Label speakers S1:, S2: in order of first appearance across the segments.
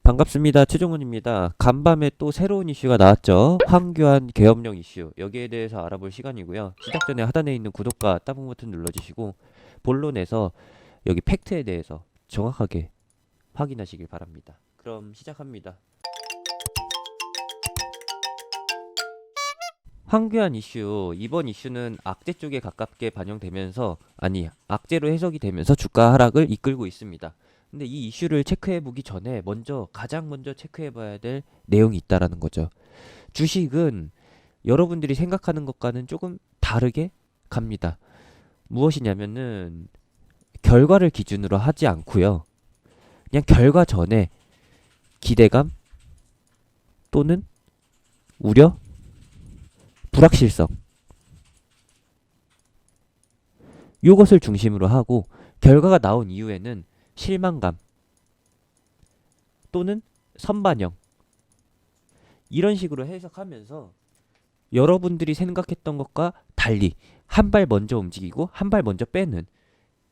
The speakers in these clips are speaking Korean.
S1: 반갑습니다. 최종훈입니다. 간밤에 또 새로운 이슈가 나왔죠. 황교안 계엄령 이슈. 여기에 대해서 알아볼 시간이고요. 시작 전에 하단에 있는 구독과 따봉 버튼 눌러주시고 본론에서 여기 팩트에 대해서 정확하게 확인하시길 바랍니다. 그럼 시작합니다. 황교안 이슈. 이번 이슈는 악재 쪽에 가깝게 반영되면서 악재로 해석이 되면서 주가 하락을 이끌고 있습니다. 근데 이 이슈를 체크해 보기 전에 가장 먼저 체크해 봐야 될 내용이 있다라는 거죠. 주식은 여러분들이 생각하는 것과는 조금 다르게 갑니다. 무엇이냐면은 결과를 기준으로 하지 않고요. 그냥 결과 전에 기대감 또는 우려, 불확실성 요것을 중심으로 하고 결과가 나온 이후에는 실망감 또는 선반영 이런 식으로 해석하면서 여러분들이 생각했던 것과 달리 한 발 먼저 움직이고 한 발 먼저 빼는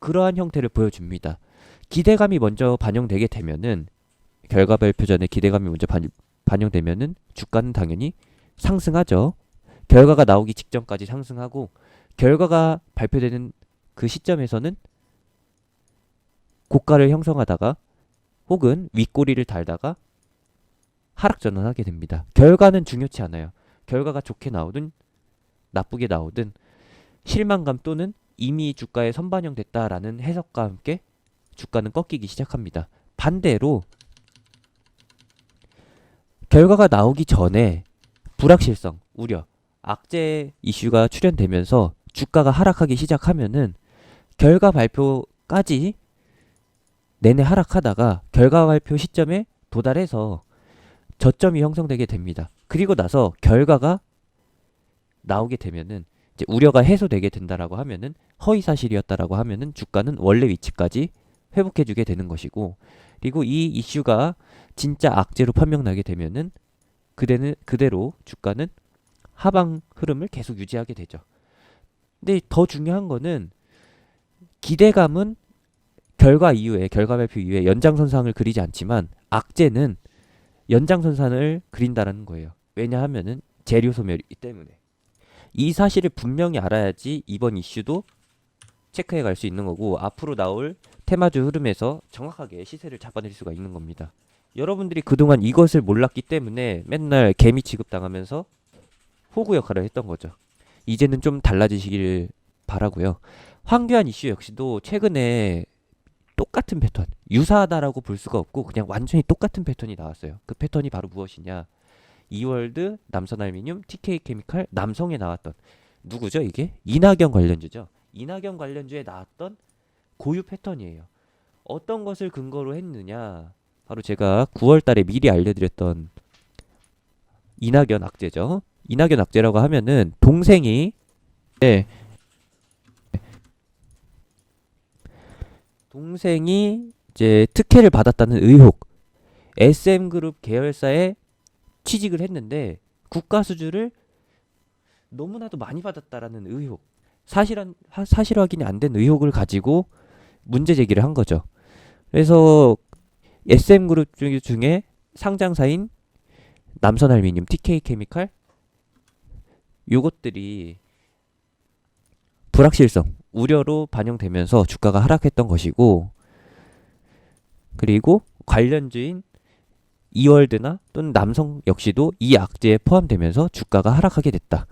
S1: 그러한 형태를 보여줍니다. 기대감이 먼저 반영되게 되면은 결과 발표 전에 기대감이 먼저 반영되면은 주가는 당연히 상승하죠. 결과가 나오기 직전까지 상승하고 결과가 발표되는 그 시점에서는 고가를 형성하다가 혹은 윗꼬리를 달다가 하락 전환하게 됩니다. 결과는 중요치 않아요. 결과가 좋게 나오든 나쁘게 나오든 실망감 또는 이미 주가에 선반영됐다라는 해석과 함께 주가는 꺾이기 시작합니다. 반대로 결과가 나오기 전에 불확실성, 우려, 악재 이슈가 출현되면서 주가가 하락하기 시작하면은 결과 발표까지 내내 하락하다가 결과 발표 시점에 도달해서 저점이 형성되게 됩니다. 그리고 나서 결과가 나오게 되면은 이제 우려가 해소되게 된다라고 하면은 허위 사실이었다라고 하면은 주가는 원래 위치까지 회복해주게 되는 것이고, 그리고 이 이슈가 진짜 악재로 판명나게 되면은 그대로 주가는 하방 흐름을 계속 유지하게 되죠. 근데 더 중요한 거는 기대감은 결과 발표 이후에 연장선상을 그리지 않지만 악재는 연장선상을 그린다라는 거예요. 왜냐하면은 재료 소멸이기 때문에. 이 사실을 분명히 알아야지 이번 이슈도 체크해 갈 수 있는 거고 앞으로 나올 테마주 흐름에서 정확하게 시세를 잡아낼 수가 있는 겁니다. 여러분들이 그동안 이것을 몰랐기 때문에 맨날 개미 취급당하면서 호구 역할을 했던 거죠. 이제는 좀 달라지시길 바라고요. 황교안 이슈 역시도 최근에 똑같은 패턴, 유사하다라고 볼 수가 없고 그냥 완전히 똑같은 패턴이 나왔어요. 그 패턴이 바로 무엇이냐? 이월드, 남선알미늄, TK케미칼, 남성에 나왔던 누구죠 이게? 이낙연 관련주죠. 이낙연 관련주에 나왔던 고유 패턴이에요. 어떤 것을 근거로 했느냐? 바로 제가 9월 달에 미리 알려드렸던 이낙연 악재죠. 이낙연 악재라고 하면은 네, 동생이 이제 특혜를 받았다는 의혹, SM그룹 계열사에 취직을 했는데 국가 수주를 너무나도 많이 받았다라는 의혹, 사실 확인이 안 된 의혹을 가지고 문제 제기를 한 거죠. 그래서 SM그룹 중에 상장사인 남선알미늄, TK케미칼 요것들이 불확실성, 우려로 반영되면서 주가가 하락했던 것이고, 그리고 관련주인 이월드나 또는 남성 역시도 이 악재에 포함되면서 주가가 하락하게 됐다.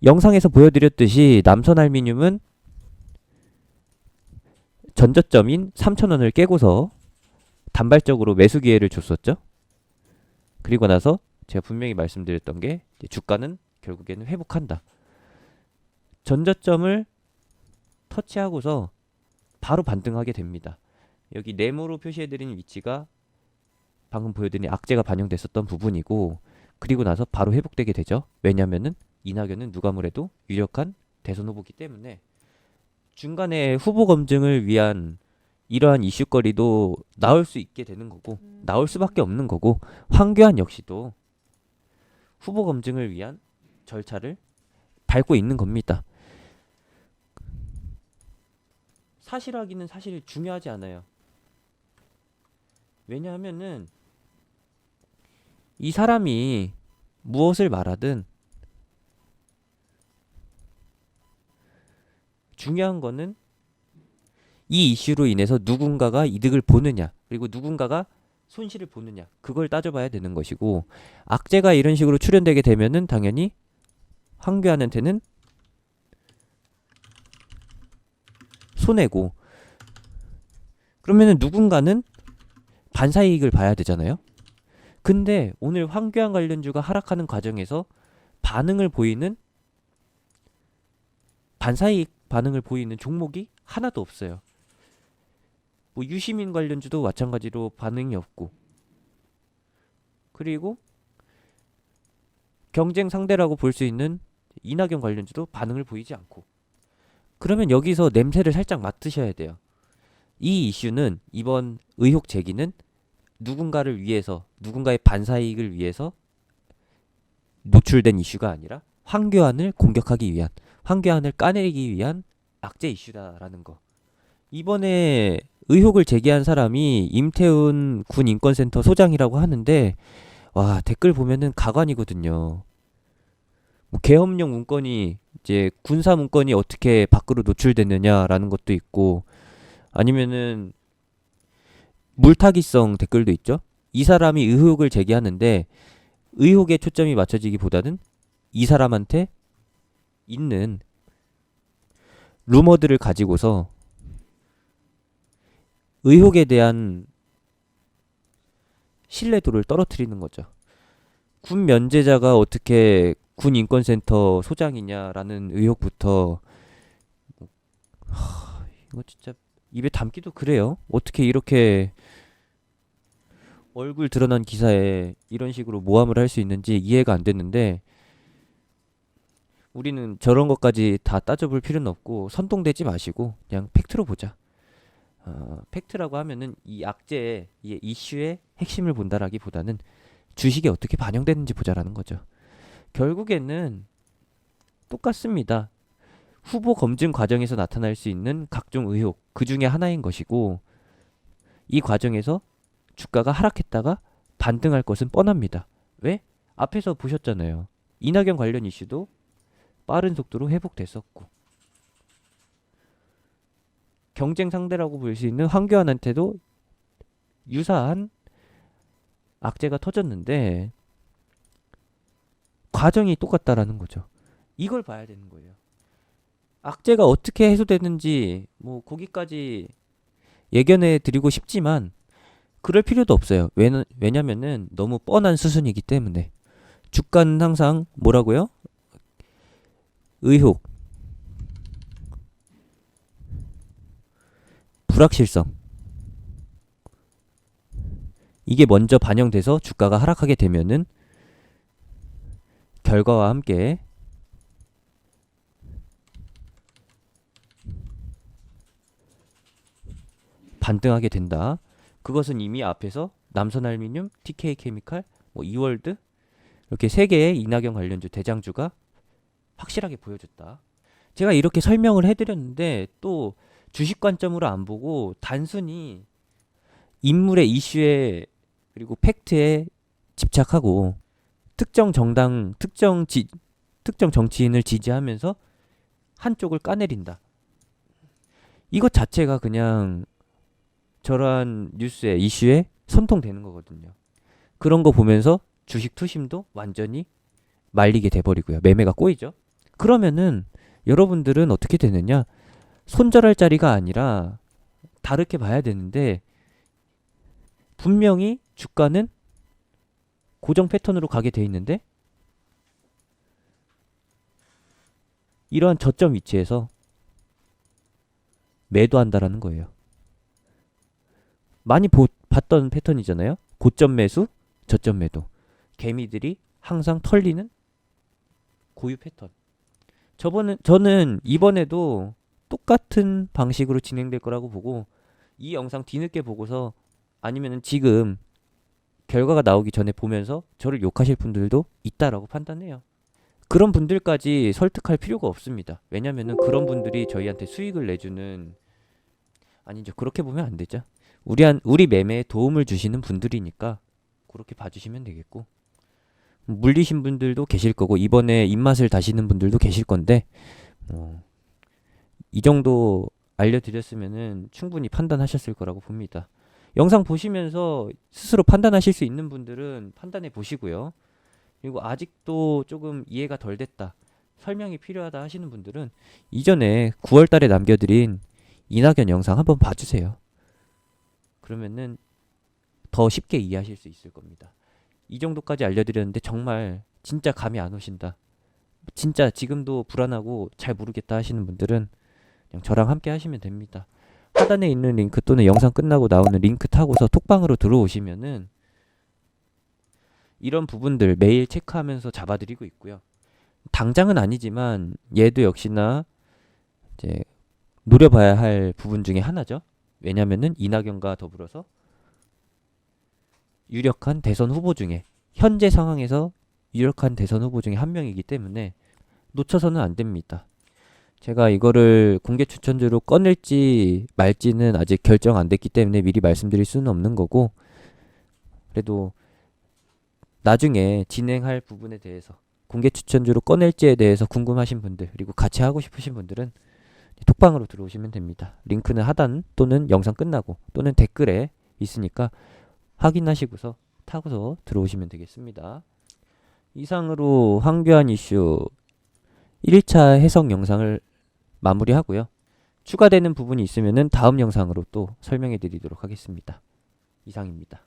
S1: 영상에서 보여드렸듯이 남선알미늄은 전저점인 3,000원을 깨고서 단발적으로 매수 기회를 줬었죠. 그리고 나서 제가 분명히 말씀드렸던 게 주가는 결국에는 회복한다. 전저점을 터치하고서 바로 반등하게 됩니다. 여기 네모로 표시해드린 위치가 방금 보여드린 악재가 반영됐었던 부분이고, 그리고 나서 바로 회복되게 되죠. 왜냐면은 이낙연은 누가 뭐래도 유력한 대선 후보기 때문에 중간에 후보 검증을 위한 이러한 이슈거리도 나올 수 있게 되는 거고 나올 수밖에 없는 거고, 황교안 역시도 후보 검증을 위한 절차를 밟고 있는 겁니다. 사실 확인은 사실 중요하지 않아요. 왜냐하면은 이 사람이 무엇을 말하든 중요한 거는 이 이슈로 인해서 누군가가 이득을 보느냐, 그리고 누군가가 손실을 보느냐, 그걸 따져봐야 되는 것이고, 악재가 이런 식으로 출현되게 되면은 당연히 황교안한테는 손해고, 그러면은 누군가는 반사이익을 봐야 되잖아요. 근데 오늘 황교안 관련주가 하락하는 과정에서 반응을 보이는, 반사이익 반응을 보이는 종목이 하나도 없어요. 뭐 유시민 관련주도 마찬가지로 반응이 없고, 그리고 경쟁 상대라고 볼 수 있는 이낙연 관련주도 반응을 보이지 않고. 그러면 여기서 냄새를 살짝 맡으셔야 돼요. 이 이슈는, 이번 의혹 제기는 누군가를 위해서, 누군가의 반사이익을 위해서 노출된 이슈가 아니라 황교안을 공격하기 위한, 황교안을 까내리기 위한 악재 이슈다라는 거. 이번에 의혹을 제기한 사람이 임태훈 군 인권센터 소장이라고 하는데, 와, 댓글 보면은 가관이거든요. 뭐 계엄령 문건이, 이제 군사 문건이 어떻게 밖으로 노출됐느냐라는 것도 있고, 아니면은 물타기성 댓글도 있죠. 이 사람이 의혹을 제기하는데 의혹에 초점이 맞춰지기보다는 이 사람한테 있는 루머들을 가지고서 의혹에 대한 신뢰도를 떨어뜨리는 거죠. 군 면제자가 어떻게 군 인권센터 소장이냐라는 의혹부터, 이거 진짜 입에 담기도 그래요. 어떻게 이렇게 얼굴 드러난 기사에 이런 식으로 모함을 할 수 있는지 이해가 안 됐는데, 우리는 저런 것까지 다 따져볼 필요는 없고 선동되지 마시고 그냥 팩트로 보자. 팩트라고 하면은 이 악재의, 이 이슈의 핵심을 본다라기보다는 주식에 어떻게 반영되는지 보자라는 거죠. 결국에는 똑같습니다. 후보 검증 과정에서 나타날 수 있는 각종 의혹, 그 중에 하나인 것이고, 이 과정에서 주가가 하락했다가 반등할 것은 뻔합니다. 왜? 앞에서 보셨잖아요. 이낙연 관련 이슈도 빠른 속도로 회복됐었고, 경쟁 상대라고 볼 수 있는 황교안한테도 유사한 악재가 터졌는데 과정이 똑같다라는 거죠. 이걸 봐야 되는 거예요. 악재가 어떻게 해소되는지 뭐 거기까지 예견해 드리고 싶지만 그럴 필요도 없어요. 왜냐면은 너무 뻔한 수순이기 때문에. 주가는 항상 뭐라고요? 의혹, 불확실성, 이게 먼저 반영돼서 주가가 하락하게 되면은 결과와 함께 반등하게 된다. 그것은 이미 앞에서 남선알미늄, TK케미칼, 뭐 이월드, 이렇게 세 개의 이낙연 관련주 대장주가 확실하게 보여줬다. 제가 이렇게 설명을 해드렸는데 또 주식 관점으로 안 보고 단순히 인물의 이슈에, 그리고 팩트에 집착하고 특정 정당, 특정 정치인을 지지하면서 한쪽을 까내린다. 이것 자체가 그냥 저러한 뉴스에, 이슈에 선통되는 거거든요. 그런 거 보면서 주식 투심도 완전히 말리게 돼버리고요. 매매가 꼬이죠. 그러면은 여러분들은 어떻게 되느냐? 손절할 자리가 아니라 다르게 봐야 되는데, 분명히 주가는 고정 패턴으로 가게 돼 있는데 이러한 저점 위치에서 매도한다라는 거예요. 많이 봤던 패턴이잖아요. 고점 매수, 저점 매도. 개미들이 항상 털리는 고유 패턴. 저는 이번에도 똑같은 방식으로 진행될 거라고 보고, 이 영상 뒤늦게 보고서 아니면은 지금 결과가 나오기 전에 보면서 저를 욕하실 분들도 있다라고 판단해요. 그런 분들까지 설득할 필요가 없습니다. 왜냐면은 그런 분들이 저희한테 수익을 내주는, 아니죠, 그렇게 보면 안 되죠. 우리 매매에 도움을 주시는 분들이니까 그렇게 봐주시면 되겠고, 물리신 분들도 계실 거고 이번에 입맛을 다시는 분들도 계실 건데, 이 정도 알려드렸으면은 충분히 판단하셨을 거라고 봅니다. 영상 보시면서 스스로 판단하실 수 있는 분들은 판단해 보시고요. 그리고 아직도 조금 이해가 덜 됐다, 설명이 필요하다 하시는 분들은 이전에 9월 달에 남겨드린 이낙연 영상 한번 봐주세요. 그러면은 더 쉽게 이해하실 수 있을 겁니다. 이 정도까지 알려드렸는데 정말 진짜 감이 안 오신다, 진짜 지금도 불안하고 잘 모르겠다 하시는 분들은 그냥 저랑 함께 하시면 됩니다. 하단에 있는 링크 또는 영상 끝나고 나오는 링크 타고서 톡방으로 들어오시면은 이런 부분들 매일 체크하면서 잡아드리고 있고요. 당장은 아니지만 얘도 역시나 이제 노려봐야 할 부분 중에 하나죠. 왜냐면은 이낙연과 더불어서 유력한 대선 후보 중에, 현재 상황에서 유력한 대선 후보 중에 한 명이기 때문에 놓쳐서는 안 됩니다. 제가 이거를 공개 추천주로 꺼낼지 말지는 아직 결정 안 됐기 때문에 미리 말씀드릴 수는 없는 거고, 그래도 나중에 진행할 부분에 대해서 공개 추천주로 꺼낼지에 대해서 궁금하신 분들, 그리고 같이 하고 싶으신 분들은 톡방으로 들어오시면 됩니다. 링크는 하단 또는 영상 끝나고 또는 댓글에 있으니까 확인하시고서 타고서 들어오시면 되겠습니다. 이상으로 황교안 이슈 1차 해석 영상을 마무리하고요. 추가되는 부분이 있으면 다음 영상으로 또 설명해 드리도록 하겠습니다. 이상입니다.